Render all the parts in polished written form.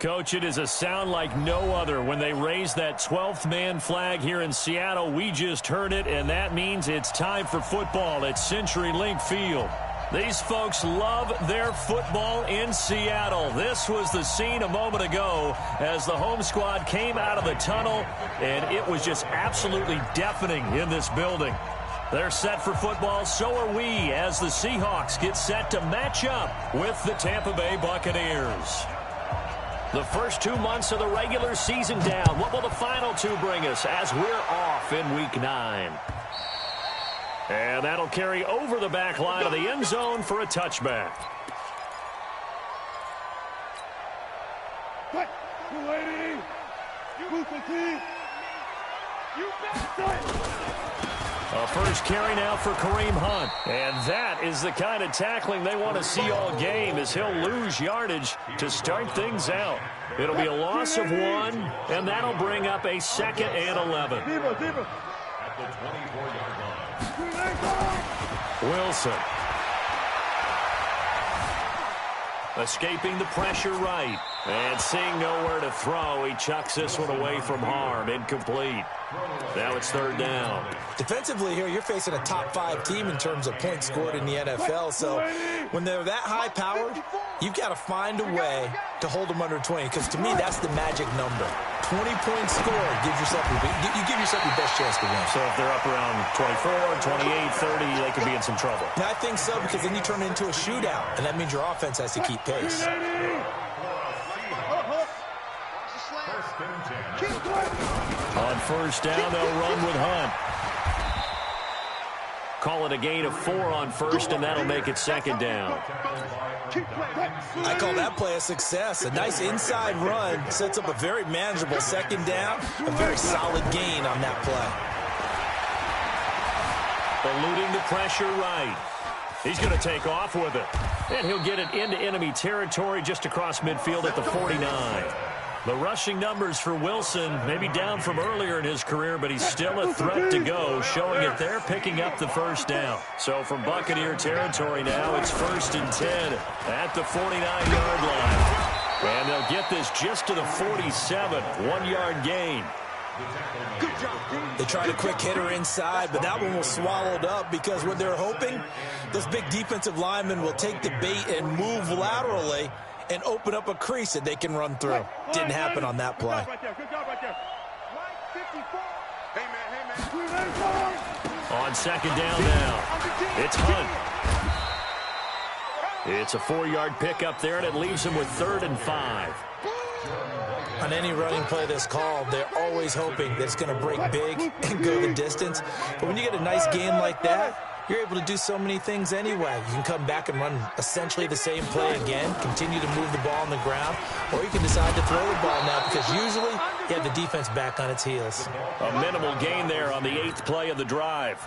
Coach, it is a sound like no other when they raise that 12th man flag here in Seattle. We just heard it, and that means it's time for football at CenturyLink Field. These folks love their football in Seattle. This was the scene a moment ago as the home squad came out of the tunnel, and it was just absolutely deafening in this building. They're set for football, so are we, as the Seahawks get set to match up with the Tampa Bay Buccaneers. The first 2 months of the regular season down. What will the final two bring us as we're off in Week 9? And that'll carry over the back line of the end zone for a touchback. A first carry now for Kareem Hunt. And that is the kind of tackling they want to see all game, as he'll lose yardage to start things out. It'll be a loss of 1, and that'll bring up a 2nd and 11. At the 24-yard line. Wilson. Escaping the pressure right. And seeing nowhere to throw, he chucks this one away from harm. Incomplete. Now it's 3rd down. Defensively here, you're facing a top 5 team in terms of points scored in the NFL. So when they're that high-powered, you've got to find a way to hold them under 20. Because to me, that's the magic number. 20 points scored gives yourself you give yourself your best chance to win. So if they're up around 24, 28, 30, they could be in some trouble. Now, I think so, because then you turn it into a shootout, and that means your offense has to keep pace. On first down, they'll run with Hunt. Call it a gain of 4 on first, and that'll make it 2nd down. I call that play a success. A nice inside run sets up a very manageable 2nd down. A very solid gain on that play. Eluding the pressure right. He's going to take off with it. And he'll get it into enemy territory just across midfield at the 49. The rushing numbers for Wilson may be down from earlier in his career, but he's still a threat to go, showing it they're picking up the first down. So from Buccaneer territory now, it's 1st and 10 at the 49-yard line. And they'll get this just to the 47, 1-yard gain. They tried a quick hitter inside, but that one was swallowed up because what they're hoping, those big defensive linemen will take the bait and move laterally and open up a crease that they can run through. Didn't happen on that play. On 2nd down now, it's Hunt. It's a 4-yard pickup there, and it leaves him with 3rd and 5. On any running play that's called, they're always hoping that it's going to break big and go the distance. But when you get a nice gain like that, you're able to do so many things anyway. You can come back and run essentially the same play again, continue to move the ball on the ground, or you can decide to throw the ball now because usually you have the defense back on its heels. A minimal gain there on the 8th play of the drive.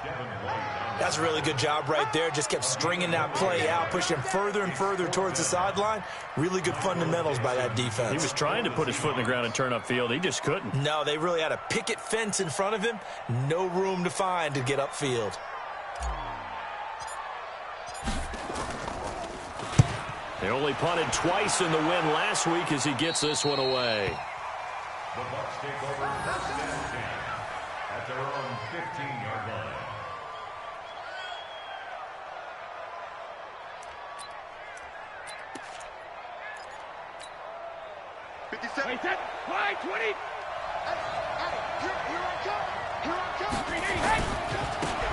That's a really good job right there. Just kept stringing that play out, pushing him further and further towards the sideline. Really good fundamentals by that defense. He was trying to put his foot in the ground and turn upfield. He just couldn't. No, they really had a picket fence in front of him. No room to find to get upfield. They only punted twice in the win last week as he gets this one away. The Bucs take over 1st and 10 at their own 15-yard line.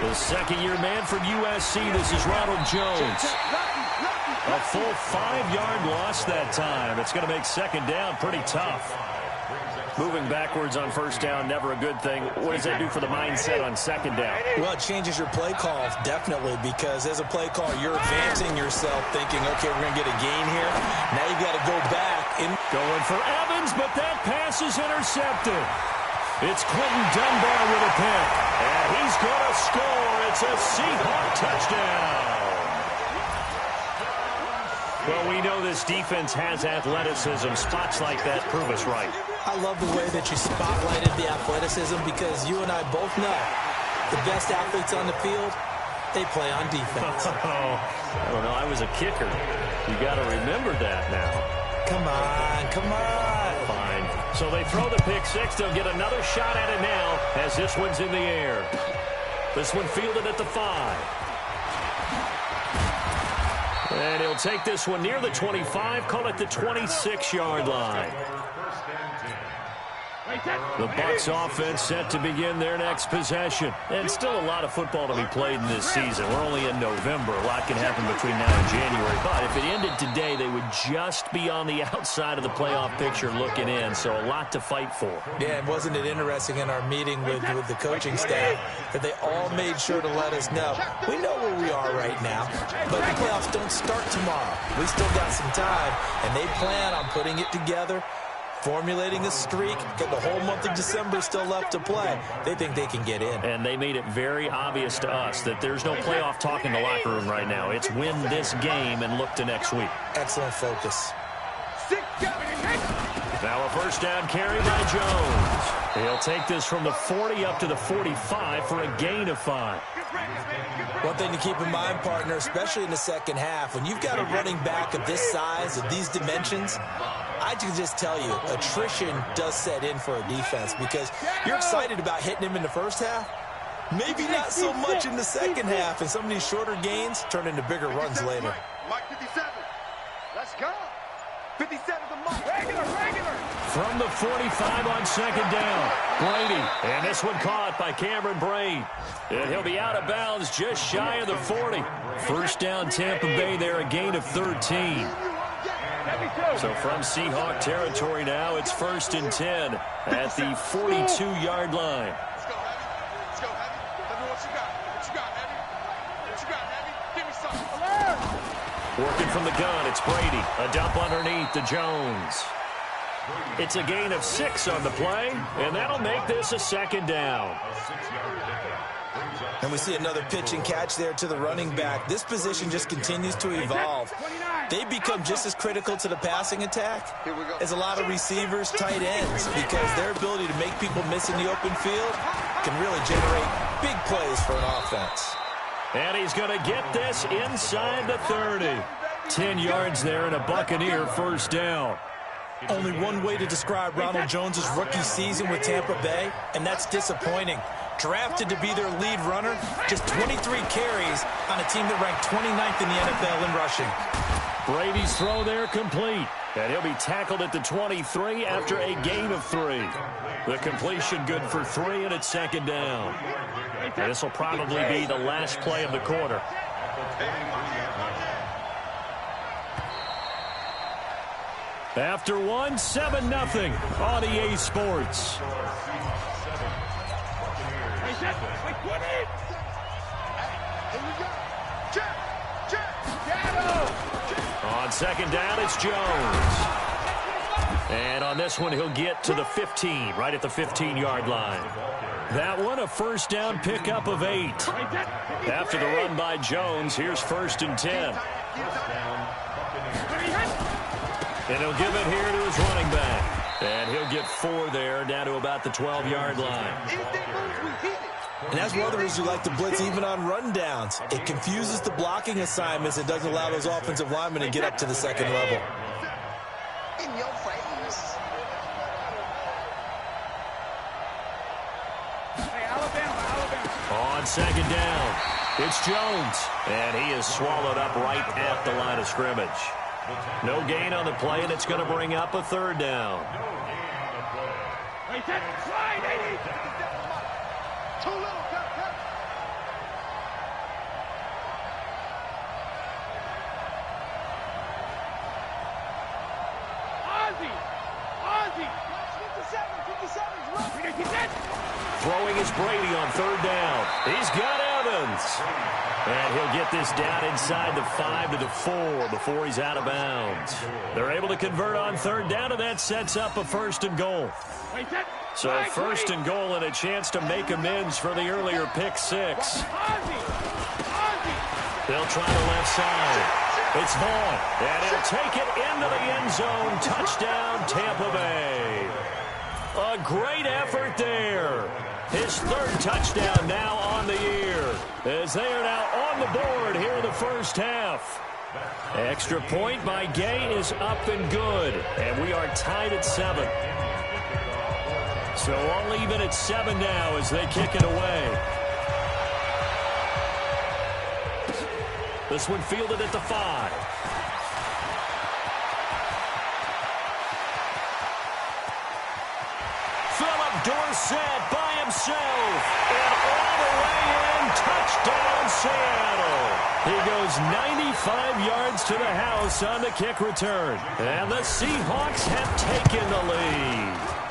The 2nd-year man from USC, this is Ronald Jones. A full 5-yard loss that time. It's going to make 2nd down pretty tough. Moving backwards on first down, never a good thing. What does that do for the mindset on 2nd down? Well, it changes your play call, definitely, because as a play call, you're advancing yourself thinking, okay, we're going to get a gain here. Now you've got to go back. Going for Evans, but that pass is intercepted. It's Clinton Dunbar with a pick. And he's going to score. It's a Seahawk touchdown. Well, we know this defense has athleticism. Spots like that prove us right. I love the way that you spotlighted the athleticism because you and I both know the best athletes on the field, they play on defense. I don't know. I was a kicker. You got to remember that now. Come on, come on. Fine. So they throw the pick six. They'll get another shot at it now as this one's in the air. This one fielded at the 5. And he'll take this one near the 25, call it the 26-yard line. The Bucs offense set to begin their next possession. And still a lot of football to be played in this season. We're only in November. A lot can happen between now and January. But if it ended today, they would just be on the outside of the playoff picture looking in. So a lot to fight for. Yeah, and wasn't it interesting in our meeting with the coaching staff that they all made sure to let us know, we know where we are right now, but the playoffs don't start tomorrow. We still got some time, and they plan on putting it together, formulating a streak, got the whole month of December still left to play. They think they can get in. And they made it very obvious to us that there's no playoff talk in the locker room right now. It's win this game and look to next week. Excellent focus. Now a first down carry by Jones. He'll take this from the 40 up to the 45 for a gain of 5. One thing to keep in mind, partner, especially in the second half, when you've got a running back of this size, of these dimensions, I can just tell you, attrition does set in for a defense because you're excited about hitting him in the first half. Maybe not so much in the second half, and some of these shorter gains turn into bigger runs later. Mike 57. Let's go. 57 to Mike. Regular. From the 45 on second down, Brady. And this one caught by Cameron Brate. And he'll be out of bounds just shy of the 40. First down Tampa Bay there, a gain of 13. So from Seahawk territory now, it's 1st and 10 at the 42-yard line. Let's go, Heavy. Let's go, Heavy. Tell me what you got. What you got, Heavy? What you got, Heavy? Give me something. Working from the gun, it's Brady. A dump underneath to Jones. It's a gain of 6 on the play, and that'll make this a second down. And we see another pitch and catch there to the running back. This position just continues to evolve. They become just as critical to the passing attack as a lot of receivers, tight ends, because their ability to make people miss in the open field can really generate big plays for an offense. And he's going to get this inside the 30. 10 yards there and a Buccaneer first down. Only one way to describe Ronald Jones' rookie season with Tampa Bay, and that's disappointing. Drafted to be their lead runner, just 23 carries on a team that ranked 29th in the NFL in rushing. Brady's throw there complete, and he'll be tackled at the 23 after a gain of 3. The completion good for 3, and it's second down. And this will probably be the last play of the quarter. After 1, 7-0 on EA Sports. On second down, it's Jones. And on this one, he'll get to the 15, right at the 15-yard line. That one, a first down pickup of 8. After the run by Jones, here's 1st and 10. And he'll give it here to his running back. And he'll get 4 there, down to about the 12-yard line. And that's one of the reasons you like to blitz even on rundowns. It confuses the blocking assignments. It doesn't allow those offensive linemen to get up to the second level. In your face. Hey, Alabama. On second down, it's Jones. And he is swallowed up right at the line of scrimmage. No gain on the play, and it's going to bring up a 3rd down. Too little. Ozzy. 57's Throwing is Brady on 3rd down. He's got Evans. And he'll get this down inside the 5 to the 4 before he's out of bounds. They're able to convert on 3rd down, and that sets up a 1st and goal. So 1st and goal and a chance to make amends for the earlier pick 6. They'll try the left side. It's Vaughn, and he'll take it into the end zone. Touchdown, Tampa Bay. A great effort there. His 3rd touchdown now on the year, as they are now on the board here in the first half. Extra point by Gay is up and good. And we are tied at 7. So all even at 7 now as they kick it away. This one fielded at the 5. Philip Dorsett by himself. And all the way in, touchdown Seattle. He goes 95 yards to the house on the kick return. And the Seahawks have taken the lead.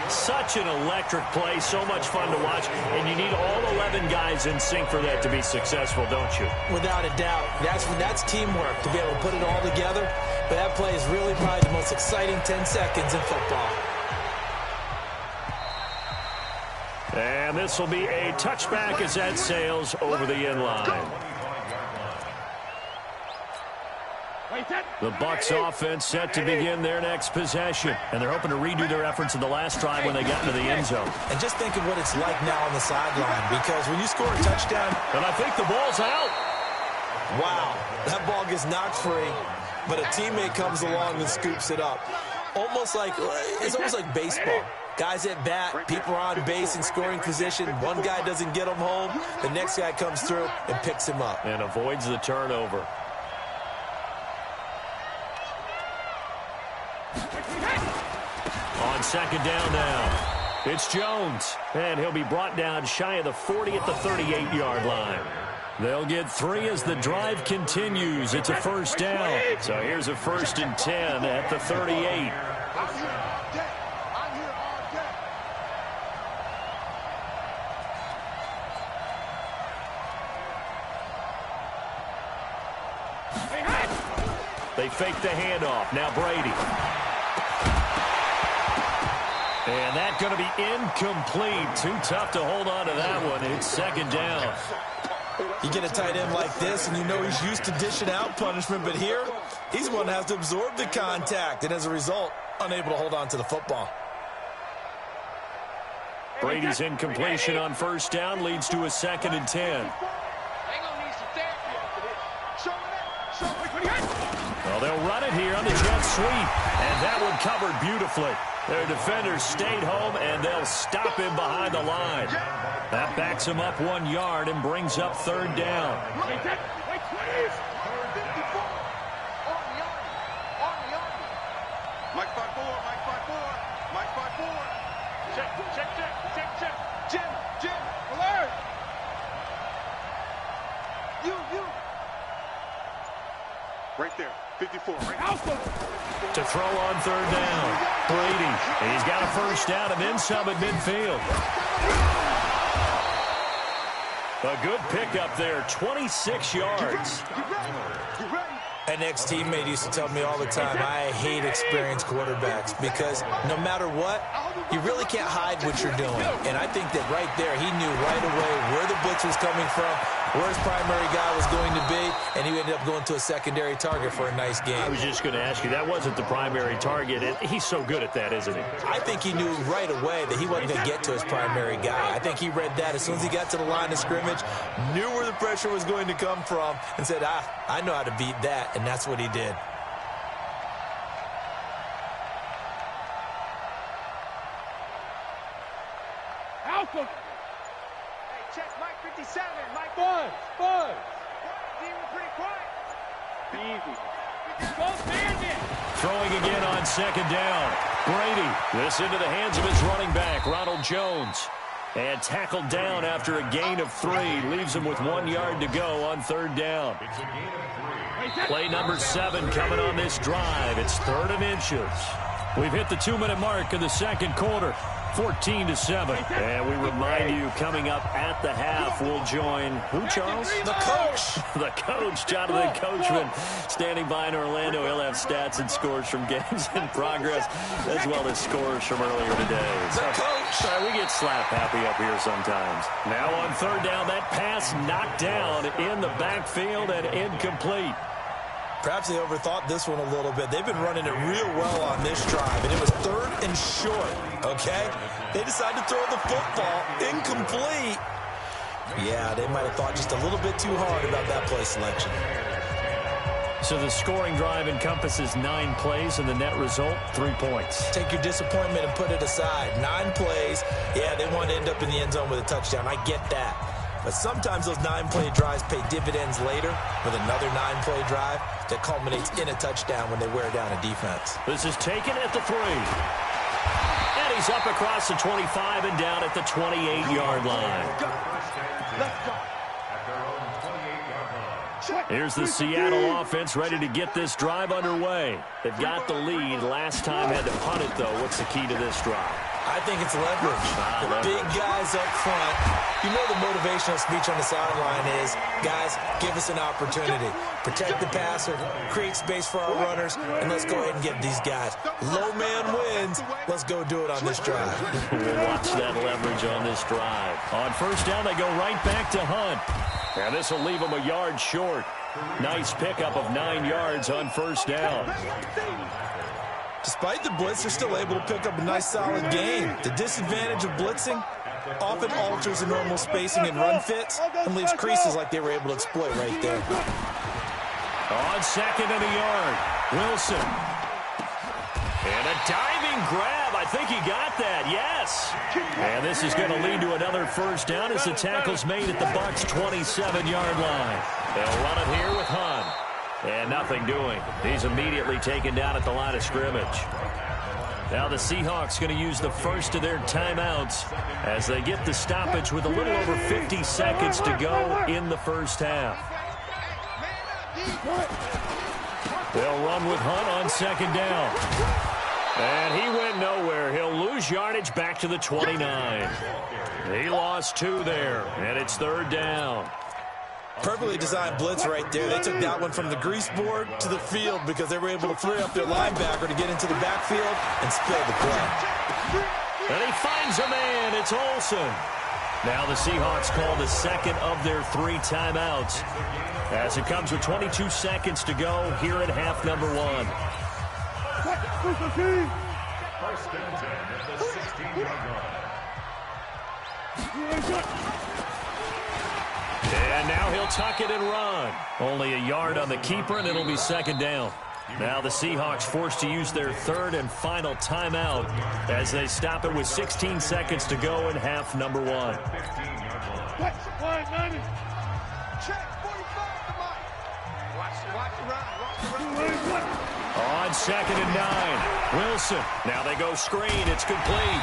Such an electric play, so much fun to watch, and you need all 11 guys in sync for that to be successful, don't you? Without a doubt. That's teamwork to be able to put it all together, but that play is really probably the most exciting 10 seconds in football. And this will be a touchback as that sails over the end line. The Bucs offense set to begin their next possession. And they're hoping to redo their efforts in the last drive when they got into the end zone. And just think of what it's like now on the sideline, because when you score a touchdown... And I think the ball's out. Wow, that ball gets knocked free, but a teammate comes along and scoops it up. It's almost like baseball. Guys at bat, people are on base in scoring position. One guy doesn't get him home. The next guy comes through and picks him up. And avoids the turnover. On second down now, it's Jones. And he'll be brought down shy of the 40 at the 38-yard line. They'll get 3 as the drive continues. It's a first down. So here's a 1st and 10 at the 38. They fake the handoff. Now Brady. And that's going to be incomplete. Too tough to hold on to that one. It's second down. You get a tight end like this, and you know he's used to dishing out punishment, but here, he's the one that has to absorb the contact, and as a result, unable to hold on to the football. Brady's incompletion on first down leads to a 2nd and 10. Well, they'll run it here on the jet sweep, and that one covered beautifully. Their defenders stayed home, and they'll stop him behind the line. That backs him up 1 yard and brings up 3rd down. Mike 5-4, Mike 5-4, Mike 5-4. Check. Jim, alert. You. Right there, 54. Right. To throw on 3rd down. Brady, he's got a first down and then some at midfield. A good pickup there, 26 yards. An ex-teammate used to tell me all the time, I hate experienced quarterbacks because no matter what, you really can't hide what you're doing. And I think that right there, he knew right away where the blitz was coming from, where his primary guy was going to be, and he ended up going to a secondary target for a nice game. I was just going to ask you, that wasn't the primary target. He's so good at that, isn't he? I think he knew right away that he wasn't going to get to his primary guy. I think he read that as soon as he got to the line of scrimmage, knew where the pressure was going to come from, and said, I know how to beat that, and that's what he did. Alpha. Hey, check Mike 57. Mike Buzz. Team was pretty quiet. Easy. Go Bandit. Throwing again on 2nd down. Brady, this into the hands of his running back, Ronald Jones. And tackled down after a gain of 3. Leaves him with 1 yard to go on 3rd down. Play number 7 coming on this drive. It's 3rd and inches. We've hit the 2-minute mark in the 2nd quarter. 14-7. And we remind you, coming up at the half, we'll join who, Charles? The coach. The coach, Jonathan Coachman, standing by in Orlando. He'll have stats and scores from games in progress, as well as scores from earlier today. The coach. Sorry, we get slap happy up here sometimes. Now on 3rd down, that pass knocked down in the backfield and incomplete. Perhaps they overthought this one a little bit. They've been running it real well on this drive, and it was 3rd and short, okay? They decided to throw the football incomplete. Yeah, they might have thought just a little bit too hard about that play selection. So the scoring drive encompasses 9 plays, and the net result, 3 points. Take your disappointment and put it aside. 9 plays. Yeah, they want to end up in the end zone with a touchdown. I get that. But sometimes those 9-play drives pay dividends later with another 9-play drive that culminates in a touchdown when they wear down a defense. This is taken at the 3. And he's up across the 25 and down at the 28-yard line. Let's go. Here's the Seattle offense ready to get this drive underway. They've got the lead. Last time had to punt it, though. What's the key to this drive? I think it's leverage. The big guys up front. You know the motivational speech on the sideline is, guys, give us an opportunity. Protect the passer, create space for our runners, and let's go ahead and get these guys. Low man wins. Let's go do it on this drive. We'll watch that leverage on this drive. On first down, they go right back to Hunt. And this will leave them a yard short. Nice pickup of 9 yards on first down. Despite the blitz, they're still able to pick up a nice solid gain. The disadvantage of blitzing often alters the normal spacing and run fits and leaves creases like they were able to exploit right there. On second and a yard, Wilson. And a diving grab. I think he got that, yes. And this is going to lead to another first down as the tackle's made at the Bucs' 27-yard line. They'll run it here with Hunt. And nothing doing. He's immediately taken down at the line of scrimmage. Now the Seahawks going to use the first of their timeouts as they get the stoppage with a little over 50 seconds to go in the first half. They'll run with Hunt on second down. And he went nowhere. He'll lose yardage back to the 29. He lost 2 there, and it's third down. Perfectly designed blitz right there. They took that one from the grease board to the field because they were able to free up their linebacker to get into the backfield and spill the play. And he finds a man. It's Olsen. Now the Seahawks call the second of their 3 timeouts as it comes with 22 seconds to go here at half number 1. First and 10 at the 16-yard line. And now he'll tuck it and run. Only a yard on the keeper, and it'll be second down. Now the Seahawks forced to use their 3rd and final timeout as they stop it with 16 seconds to go in half number 1. On second and 9, Wilson. Now they go screen. It's complete.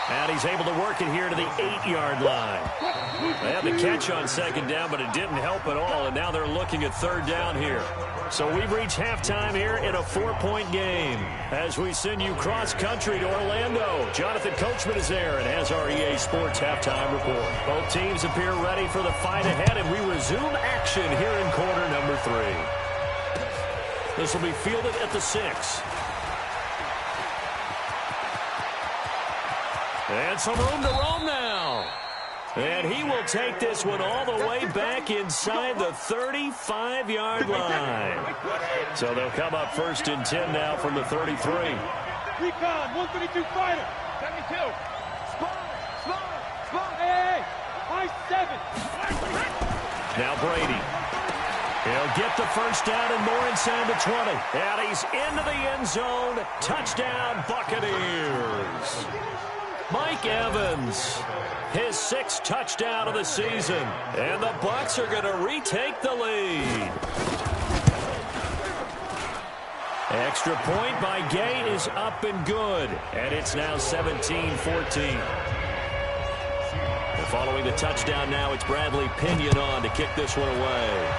And he's able to work it here to the 8-yard line. They had the catch on second down, but it didn't help at all, and now they're looking at third down here. So we've reached halftime here in a 4-point game. As we send you cross-country to Orlando, Jonathan Coachman is there and has our EA Sports halftime report. Both teams appear ready for the fight ahead, and we resume action here in quarter number 3. This will be fielded at the 6. And some room to roam now. And he will take this one all the way back inside the 35-yard line. So they'll come up first and 10 now from the 33. Recon, 132 fighter. 72. Spot. Hey, high 7. Now Brady. He'll get the first down and more inside the 20. And he's into the end zone. Touchdown, Buccaneers. Mike Evans, his 6th touchdown of the season. And the Bucs are going to retake the lead. Extra point by Gay is up and good. And it's now 17-14. Following the touchdown now, it's Bradley Pinion on to kick this one away.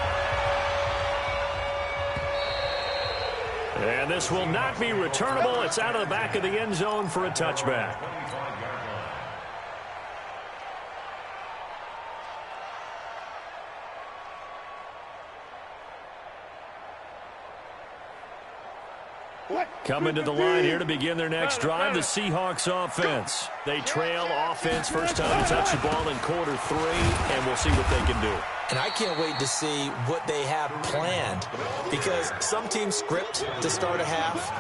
And this will not be returnable. It's out of the back of the end zone for a touchback. Coming to the line here to begin their next drive, the Seahawks offense. They trail offense, first time to touch the ball in quarter 3, and we'll see what they can do. And I can't wait to see what they have planned, because some teams script to start a half.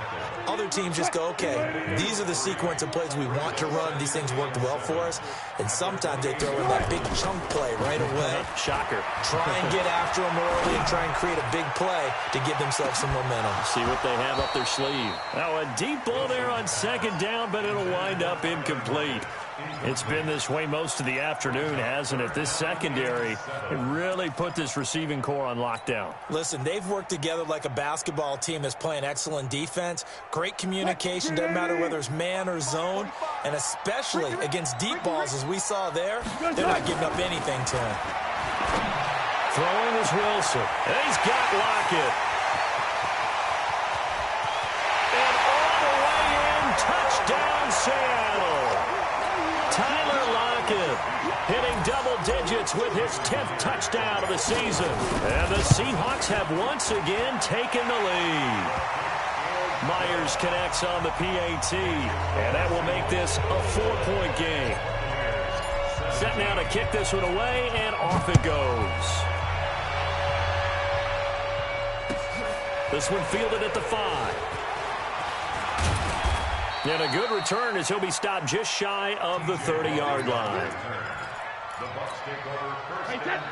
Other teams just go, okay, these are the sequence of plays we want to run. These things worked well for us. And sometimes they throw in that big chunk play right away. Shocker. Try and get after them early and try and create a big play to give themselves some momentum. See what they have up their sleeve. Now a deep ball there on second down, but it'll wind up incomplete. It's been this way most of the afternoon, hasn't it? This secondary, it really put this receiving core on lockdown. Listen, they've worked together like a basketball team that's playing excellent defense. Great communication, doesn't matter whether it's man or zone. And especially against deep balls, as we saw there, they're not giving up anything to him. Throwing is Wilson. And he's got Lockett. And all the way in, touchdown Seattle. Tyler Lockett hitting double digits with his 10th touchdown of the season. And the Seahawks have once again taken the lead. Myers connects on the PAT, and that will make this a 4-point game. Set now to kick this one away, and off it goes. This one fielded at the 5. And a good return as he'll be stopped just shy of the 30-yard line.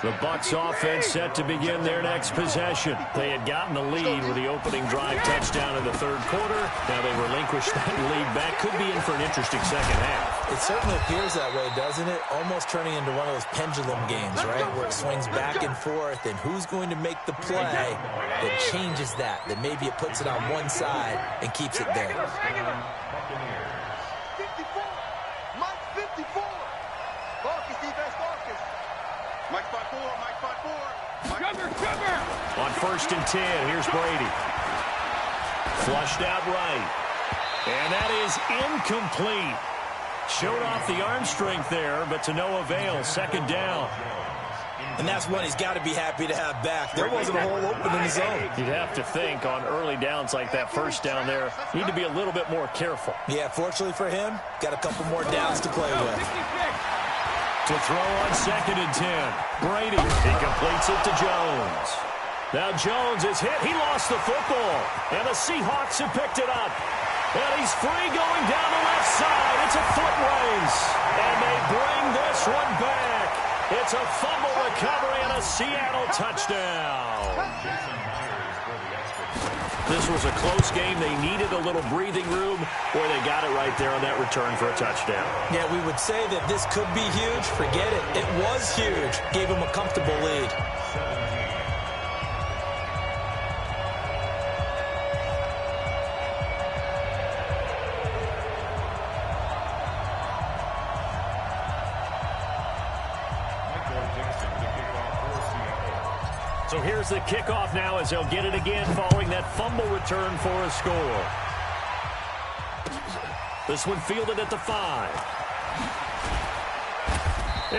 The Bucs offense set to begin their next possession. They had gotten the lead with the opening drive touchdown in the third quarter. Now they relinquished that lead back. Could be in for an interesting second half. It certainly appears that way, doesn't it? Almost turning into one of those pendulum games, right? Where it swings back and forth, and who's going to make the play that changes that maybe it puts it on one side and keeps it there. 54. Mike 54. Focus, defense, focus. Mike 5-4, Mike 5-4. Cover. On 1st and 10, here's Brady. Flushed out right. And that is incomplete. Showed off the arm strength there, but to no avail. Second down. And that's one he's got to be happy to have back. There wasn't a hole open in the zone. You'd have to think on early downs like that first down there, need to be a little bit more careful. Yeah, fortunately for him, got a couple more downs to play with. To throw on 2nd and 10. Brady, he completes it to Jones. Now Jones is hit. He lost the football. And the Seahawks have picked it up. And he's free going down the left side. It's a foot race. And they bring this one back. It's a fumble recovery and a Seattle touchdown. This was a close game. They needed a little breathing room, where they got it right there on that return for a touchdown. Yeah, we would say that this could be huge. Forget it. It was huge. Gave him a comfortable lead. So here's the kickoff now as they'll get it again following that fumble return for a score. This one fielded at the 5.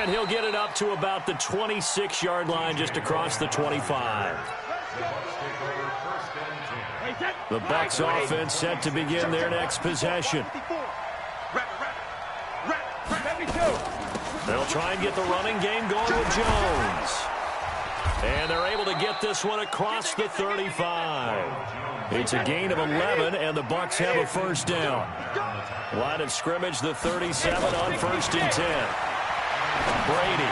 And he'll get it up to about the 26-yard line, just across the 25. The Bucs offense set to begin their next possession. They'll try and get the running game going with Jones. And they're able to get this one across the 35. It's a gain of 11, and the Bucs have a first down. Line of scrimmage, the 37 on 1st and 10. Brady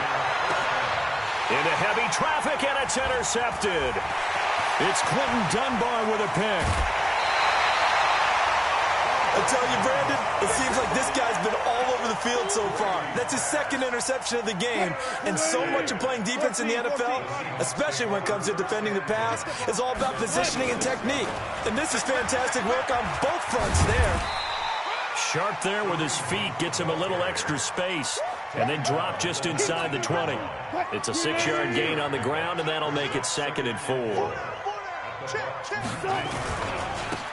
into heavy traffic, and it's intercepted. It's Quentin Dunbar with a pick. I tell you, Brandon, it seems like this guy's been all over the field so far. That's his 2nd interception of the game. And so much of playing defense in the NFL, especially when it comes to defending the pass, is all about positioning and technique. And this is fantastic work on both fronts there. Sharp there with his feet, gets him a little extra space, and then drop just inside the 20. It's a 6-yard gain on the ground, and that'll make it 2nd and 4.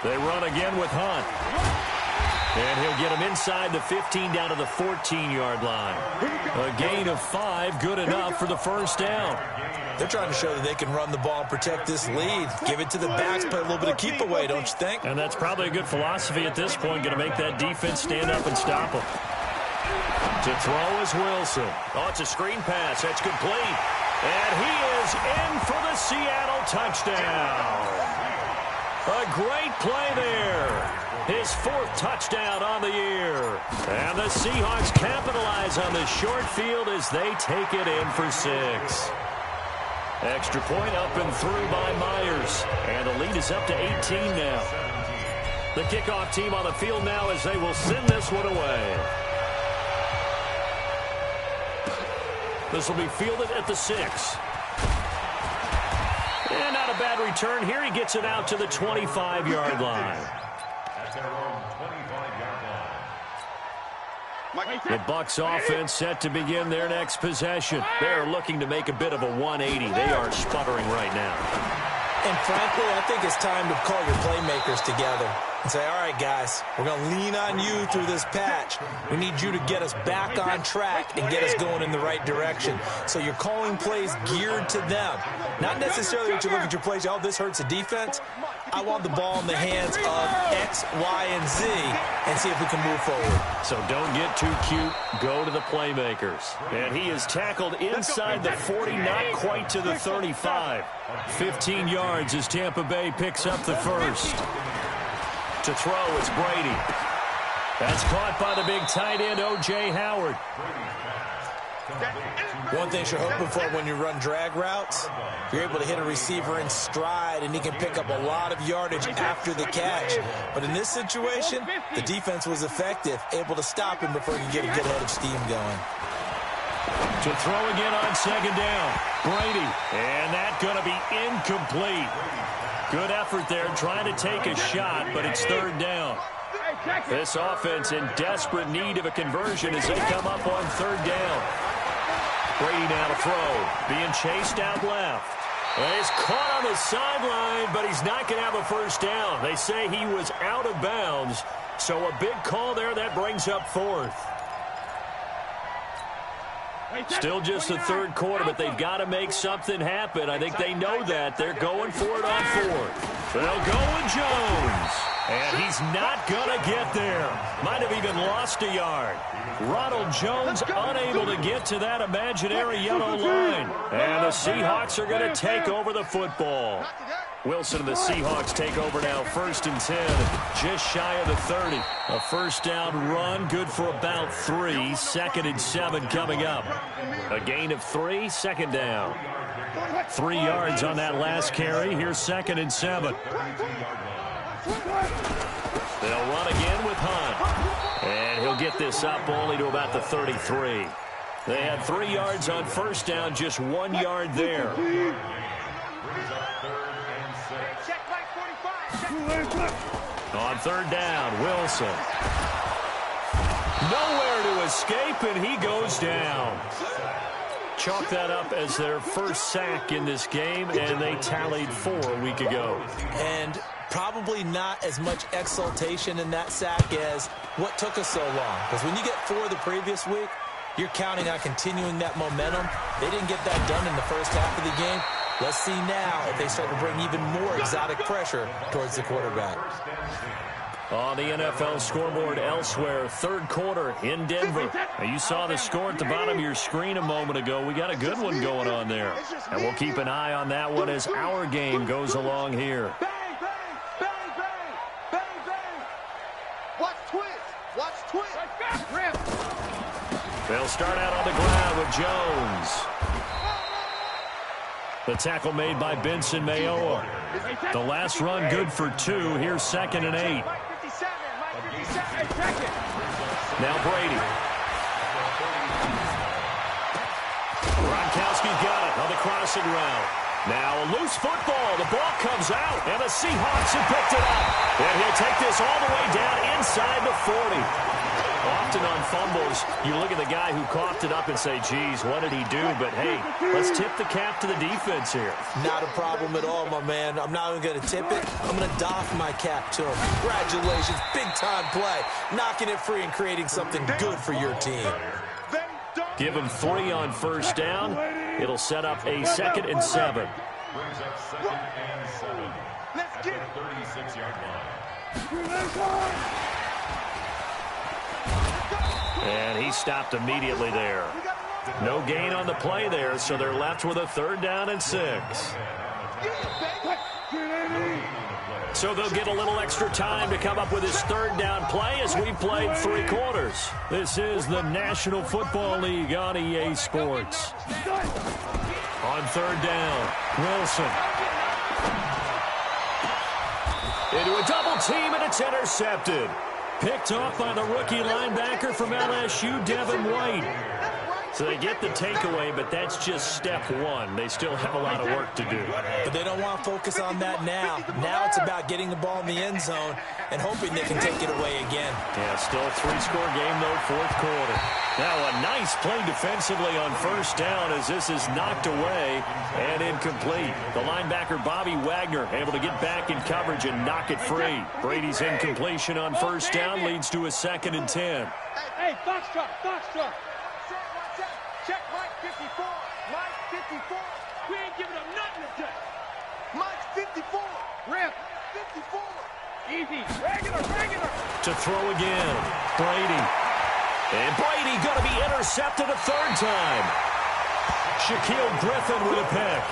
They run again with Hunt. And he'll get him inside the 15 down to the 14-yard line. A gain of 5, good enough for the first down. They're trying to show that they can run the ball and protect this lead. Give it to the backs, play a little bit of keep away, don't you think? And that's probably a good philosophy at this point, going to make that defense stand up and stop them. To throw is Wilson. Oh, it's a screen pass. That's complete. And he is in for the Seattle touchdown. A great play there. His 4th touchdown on the year. And the Seahawks capitalize on the short field as they take it in for 6. Extra point up and through by Myers. And the lead is up to 18 now. The kickoff team on the field now as they will send this one away. This will be fielded at the 6. And not a bad return here. He gets it out to the 25-yard line. At their own 25-yard line. The Bucs offense set to begin their next possession. They're looking to make a bit of a 180. They are sputtering right now. And frankly, I think it's time to call your playmakers together and say, all right, guys, we're going to lean on you through this patch. We need you to get us back on track and get us going in the right direction. So you're calling plays geared to them. Not necessarily that you look at your plays, oh, this hurts the defense. I want the ball in the hands of X, Y, and Z and see if we can move forward. So don't get too cute. Go to the playmakers. And he is tackled inside the 40, not quite to the 35. 15 yards as Tampa Bay picks up the first. To throw, it's Brady. That's caught by the big tight end, O.J. Howard. One thing you're hoping for when you run drag routes, you're able to hit a receiver in stride, and he can pick up a lot of yardage after the catch. But in this situation, the defense was effective, able to stop him before he could get a good head of steam going. To throw again on 2nd down. Brady. And that's going to be incomplete. Good effort there trying to take a shot, but it's 3rd down. This offense in desperate need of a conversion as they come up on 3rd down. Brady now to throw. Being chased out left. And he's caught on the sideline, but he's not going to have a first down. They say he was out of bounds. So a big call there that brings up 4th. Still just the 3rd quarter, but they've got to make something happen. I think they know that. They're going for it on 4th. They'll go with Jones. And he's not going to get there. Might have even lost a yard. Ronald Jones unable to get to that imaginary yellow line. And the Seahawks are going to take over the football. Wilson and the Seahawks take over now, 1st and 10, just shy of the 30. A first down run, good for about 3. 2nd and 7 coming up. A gain of 3, 2nd down. 3 yards on that last carry. Here's 2nd and 7. They'll run again with Hunt. And he'll get this up only to about the 33. They had 3 yards on first down, just 1 yard there. On 3rd down, Wilson. Nowhere to escape, and he goes down. Chalk that up as their first sack in this game, and they tallied 4 a week ago. And probably not as much exultation in that sack as what took us so long. Because when you get 4 the previous week, you're counting on continuing that momentum. They didn't get that done in the first half of the game. Let's see now if they start to bring even more exotic pressure towards the quarterback. On the NFL scoreboard elsewhere, 3rd quarter in Denver. Now, you saw the score at the bottom of your screen a moment ago. We got a good one going on there. And we'll keep an eye on that one as our game goes along here. Bang, bang, bang, bang, bang, bang. Watch twist. Watch twist. Rip. They'll start out on the ground with Jones. The tackle made by Benson Mayoa. The last run good for 2. Here's 2nd and 8. Now Brady. Gronkowski's got it on the crossing route. Now a loose football. The ball comes out, and the Seahawks have picked it up. And he'll take this all the way down inside the 40. Often on fumbles, you look at the guy who coughed it up and say, geez, what did he do? But, hey, let's tip the cap to the defense here. Not a problem at all, my man. I'm not even going to tip it. I'm going to doff my cap to him. Congratulations. Big-time play. Knocking it free and creating something good for your team. Give him 3 on first down. It'll set up a 2nd and 7. Brings up 2nd and 7 at the 36-yard line. And he stopped immediately there. No gain on the play there, so they're left with a 3rd down and 6. So they'll get a little extra time to come up with his 3rd down play as we've played 3 quarters. This is the National Football League on EA Sports. On 3rd down, Wilson. Into a double team, and it's intercepted. Picked off by the rookie linebacker from LSU, Devin White. So they get the takeaway, but that's just step 1. They still have a lot of work to do. But they don't want to focus on that now. Now it's about getting the ball in the end zone and hoping they can take it away again. Yeah, still a 3-score game, though, 4th quarter. Now a nice play defensively on 1st down as this is knocked away and incomplete. The linebacker, Bobby Wagner, able to get back in coverage and knock it free. Brady's incompletion on 1st down leads to a 2nd and 10. Hey, Foxtrot, Foxtrot. Check Mike 54. Mike 54. We ain't giving up nothing today. Mike 54. Rip. 54. Easy. Regular. To throw again. Brady. And Brady going to be intercepted a 3rd time. Shaquille Griffin with a pick.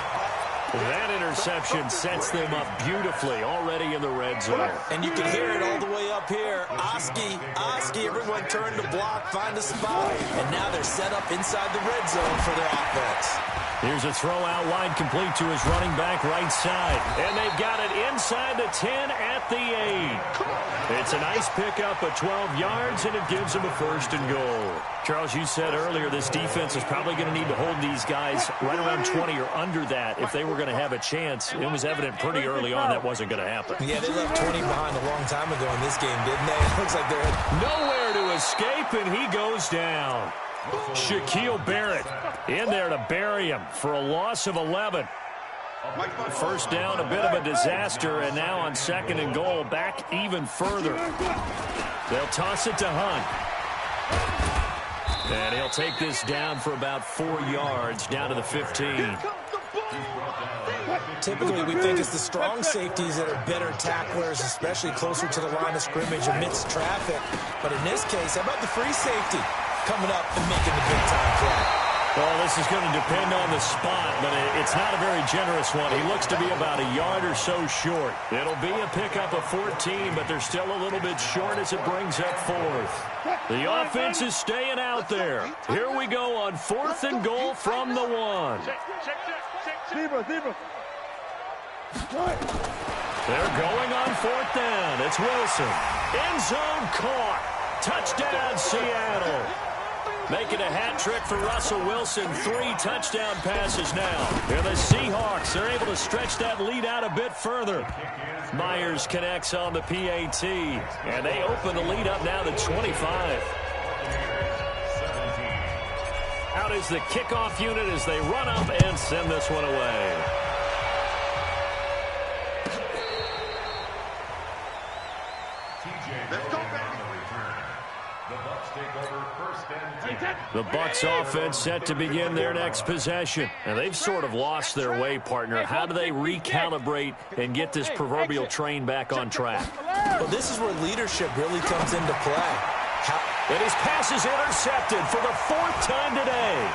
That interception sets them up beautifully already in the red zone. And you can hear it all the way up here. Oski, everyone turned to block, find a spot. And now they're set up inside the red zone for their offense. Here's a throw out wide complete to his running back right side. And they've got it inside the 10 at the 8. It's a nice pickup of 12 yards, and it gives them a 1st and goal. Charles, you said earlier this defense is probably going to need to hold these guys right around 20 or under that if they were going to have a chance. It was evident pretty early on that wasn't going to happen. Yeah, they left 20 behind a long time ago in this game, didn't they? It looks like they're nowhere to escape, and he goes down. Shaquille Barrett in there to bury him for a loss of 11. 1st down, a bit of a disaster, and now on 2nd and goal, back even further. They'll toss it to Hunt. And he'll take this down for about 4 yards, down to the 15. Typically, we think it's the strong safeties that are better tacklers, especially closer to the line of scrimmage amidst traffic. But in this case, how about the free safety coming up and making the big-time play? Well, this is going to depend on the spot, but it's not a very generous one. He looks to be about a yard or so short. It'll be a pickup of 14, but they're still a little bit short as it brings up 4th. The offense is staying out there. Here we go on 4th and goal from the 1. Zebra. They're going on 4th down. It's Wilson. End zone caught. Touchdown, Seattle. Making a hat trick for Russell Wilson. 3 touchdown passes now. Here the Seahawks are able to stretch that lead out a bit further. Myers connects on the PAT, and they open the lead up now to 25. Out is the kickoff unit as they run up and send this one away. The Bucs offense set to begin their next possession. And they've sort of lost their way, partner. How do they recalibrate and get this proverbial train back on track? Well, this is where leadership really comes into play. And his pass is intercepted for the 4th time today.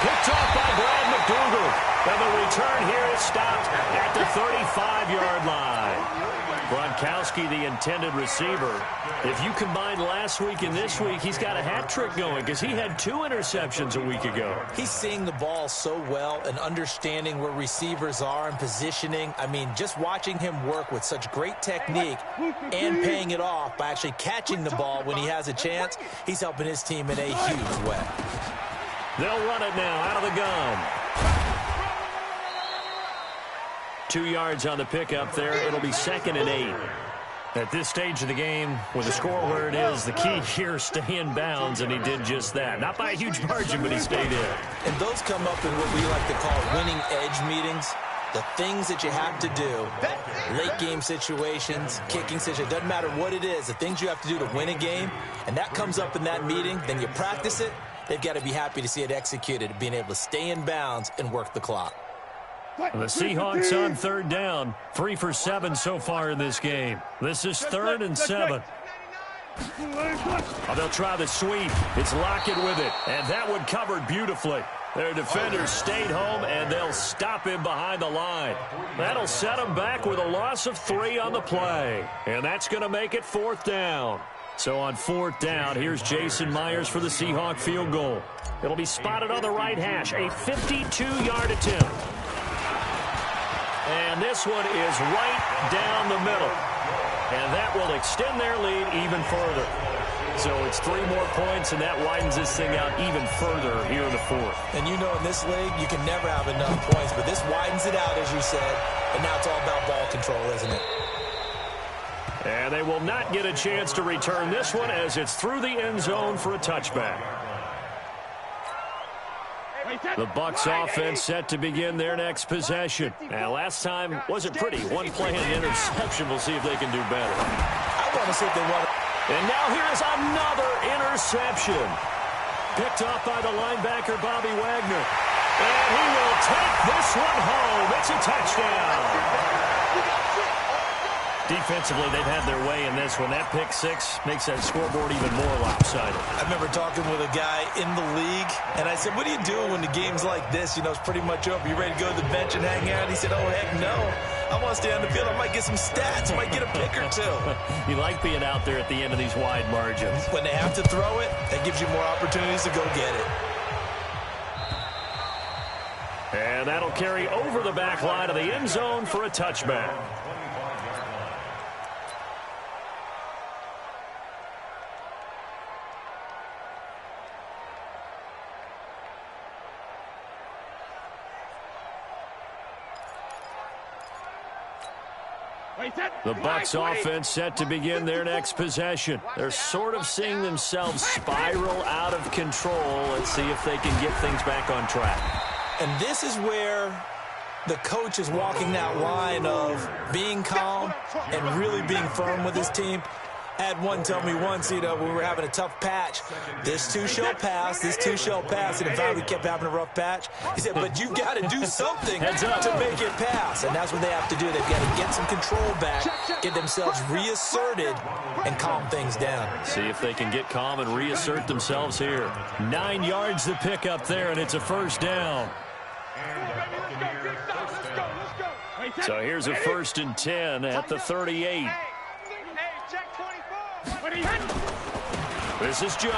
Picked off by Brad McDougal. And the return here is stopped at the 35-yard line. Gronkowski, the intended receiver. If you combine last week and this week, he's got a hat trick going because he had 2 interceptions a week ago. He's seeing the ball so well and understanding where receivers are and positioning. I mean, just watching him work with such great technique and paying it off by actually catching the ball when he has a chance, he's helping his team in a huge way. They'll run it now out of the gun. 2 yards on the pickup there. It'll be 2nd and 8. At this stage of the game, with the score where it is, the key here, stay in bounds, and he did just that. Not by a huge margin, but he stayed in. And those come up in what we like to call winning edge meetings. The things that you have to do, late game situations, kicking situations, doesn't matter what it is, the things you have to do to win a game, and that comes up in that meeting, then you practice it, they've got to be happy to see it executed, being able to stay in bounds and work the clock. The Seahawks on 3rd down, 3 for 7 so far in this game. This is 3rd and 7. Oh, they'll try the sweep. It's Lockett with it, and that one covered beautifully. Their defenders stayed home, and they'll stop him behind the line. That'll set him back with a loss of 3 on the play, and that's going to make it 4th down. So on 4th down, here's Jason Myers for the Seahawk field goal. It'll be spotted on the right hash, a 52-yard attempt. And this one is right down the middle. And that will extend their lead even further. So it's 3 more points, and that widens this thing out even further here in the 4th. And you know in this league, you can never have enough points, but this widens it out, as you said. And now it's all about ball control, isn't it? And they will not get a chance to return this one as it's through the end zone for a touchback. The Bucs offense set to begin their next possession. Now, last time wasn't pretty. 1 play and an interception. We'll see if they can do better. I want to see if they want to. And now here is another interception. Picked off by the linebacker, Bobby Wagner. And he will take this one home. It's a touchdown. Defensively, they've had their way in this one. That pick 6 makes that scoreboard even more lopsided. I remember talking with a guy in the league, and I said, what do you do when the game's like this? You know, it's pretty much over. You ready to go to the bench and hang out? He said, oh, heck no. I want to stay on the field. I might get some stats. I might get a pick or 2. You like being out there at the end of these wide margins. When they have to throw it, that gives you more opportunities to go get it. And that'll carry over the back line of the end zone for a touchback. The Bucs offense set to begin their next possession. They're sort of seeing themselves spiral out of control. Let's see if they can get things back on track. And this is where the coach is walking that line of being calm and really being firm with his team. I had one tell me once, you know, when we were having a tough patch, this too shall pass, this too shall pass. And in fact, we kept having a rough patch. He said, but you've got to do something to make it pass. And that's what they have to do. They've got to get some control back, get themselves reasserted, and calm things down. See if they can get calm and reassert themselves here. 9 yards to pick up there, and it's a 1st down. So here's a 1st and 10 at the 38. This is Jones.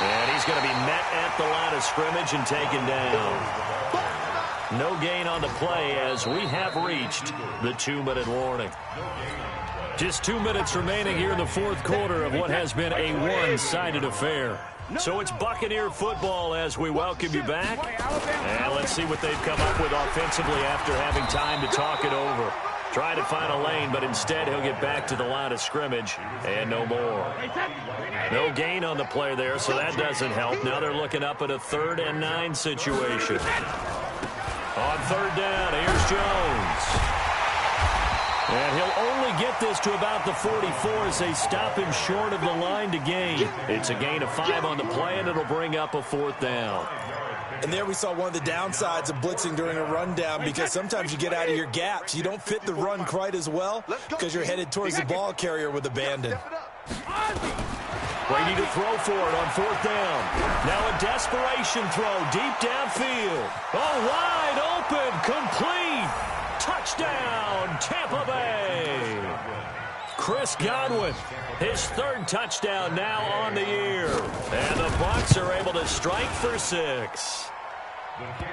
And he's going to be met at the line of scrimmage and taken down. No gain on the play as we have reached the 2-minute warning. Just 2 minutes remaining here in the 4th quarter of what has been a one-sided affair. So it's Buccaneer football as we welcome you back. And let's see what they've come up with offensively after having time to talk it over. Trying to find a lane, but instead he'll get back to the line of scrimmage and no more. No gain on the play there, so that doesn't help. Now they're looking up at a 3rd and 9 situation. On 3rd down, here's Jones. And he'll only get this to about the 44 as they stop him short of the line to gain. It's a gain of 5 on the play, and it'll bring up a 4th down. And there we saw one of the downsides of blitzing during a rundown, because sometimes you get out of your gaps. You don't fit the run quite as well because you're headed towards the ball carrier with abandon. Brady to throw for it on 4th down. Now a desperation throw deep downfield. Oh, wide open, complete. Touchdown, Tampa Bay. Chris Godwin, his 3rd touchdown now on the year. And the Bucs are able to strike for 6.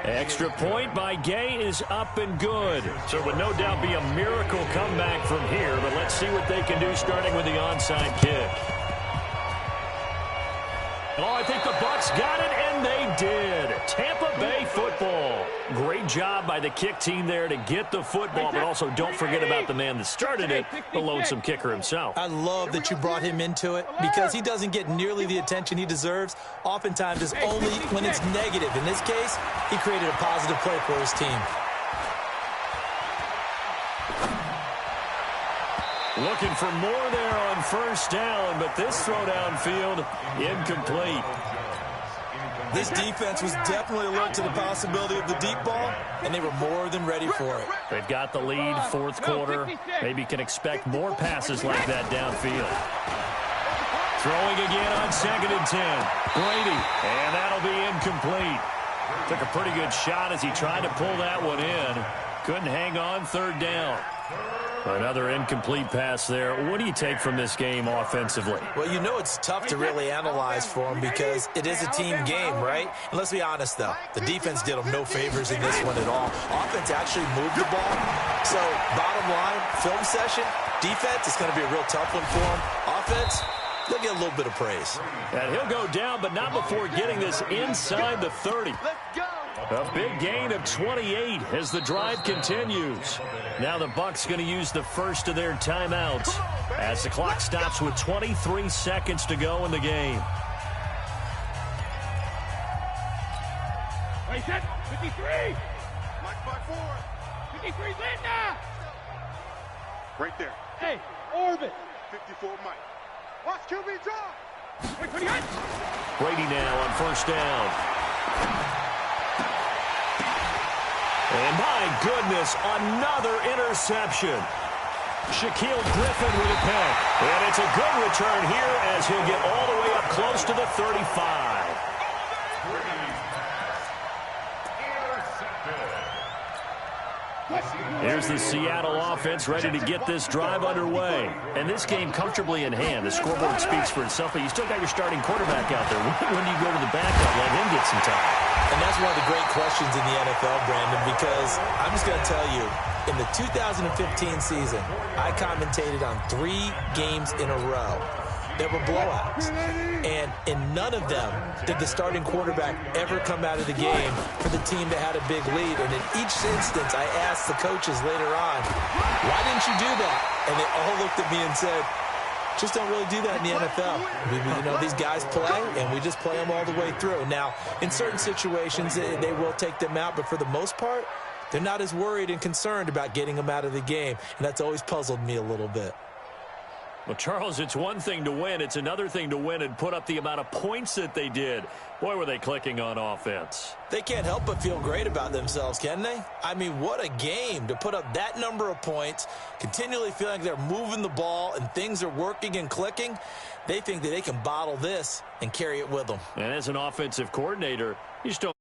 Extra point by Gay is up and good. So it would no doubt be a miracle comeback from here, but let's see what they can do starting with the onside kick. Oh, I think the Bucs got it, and they did. Tampa Bay football. Great job by the kick team there to get the football, but also don't forget about the man that started it, the lonesome kicker himself. I love that you brought him into it because he doesn't get nearly the attention he deserves. Oftentimes, it's only when it's negative. In this case, he created a positive play for his team. Looking for more there on 1st down, but this throw downfield incomplete. This defense was definitely alert to the possibility of the deep ball, and they were more than ready for it. They've got the lead, 4th quarter. Maybe can expect more passes like that downfield. Throwing again on 2nd and 10. Brady, and that'll be incomplete. Took a pretty good shot as he tried to pull that one in. Couldn't hang on 3rd down. Another incomplete pass there. What do you take from this game offensively? Well, you know it's tough to really analyze for them because it is a team game, right? And let's be honest, though. The defense did them no favors in this one at all. Offense actually moved the ball. So, bottom line, film session, defense is going to be a real tough one for them. Offense, they'll get a little bit of praise. And he'll go down, but not before getting this inside the 30. Let's go. A big gain of 28 as the drive continues. Now the Bucs going to use the first of their timeouts as the clock stops with 23 seconds to go in the game. Wait, set. 53. Mike 5-4. 53, Linda. Right there. Hey, orbit. 54 Mike. Watch QB drop. Wait, 28. Brady now on 1st down. And my goodness, another interception. Shaquille Griffin with a pick. And it's a good return here as he'll get all the way up close to the 35. Here's the Seattle offense ready to get this drive underway. And this game comfortably in hand. The scoreboard speaks for itself, but you still got your starting quarterback out there. When do you go to the backup, let him get some time? And that's one of the great questions in the NFL, Brandon, because I'm just going to tell you, in the 2015 season, I commentated on 3 games in a row that were blowouts. And in none of them did the starting quarterback ever come out of the game for the team that had a big lead. And in each instance, I asked the coaches later on, why didn't you do that? And they all looked at me and said, just don't really do that in the NFL. You know, these guys play, and we just play them all the way through. Now, in certain situations, they will take them out, but for the most part, they're not as worried and concerned about getting them out of the game, and that's always puzzled me a little bit. Well, Charles, it's one thing to win. It's another thing to win and put up the amount of points that they did. Boy, were they clicking on offense. They can't help but feel great about themselves, can they? I mean, what a game to put up that number of points, continually feeling like they're moving the ball and things are working and clicking. They think that they can bottle this and carry it with them. And as an offensive coordinator, you just don't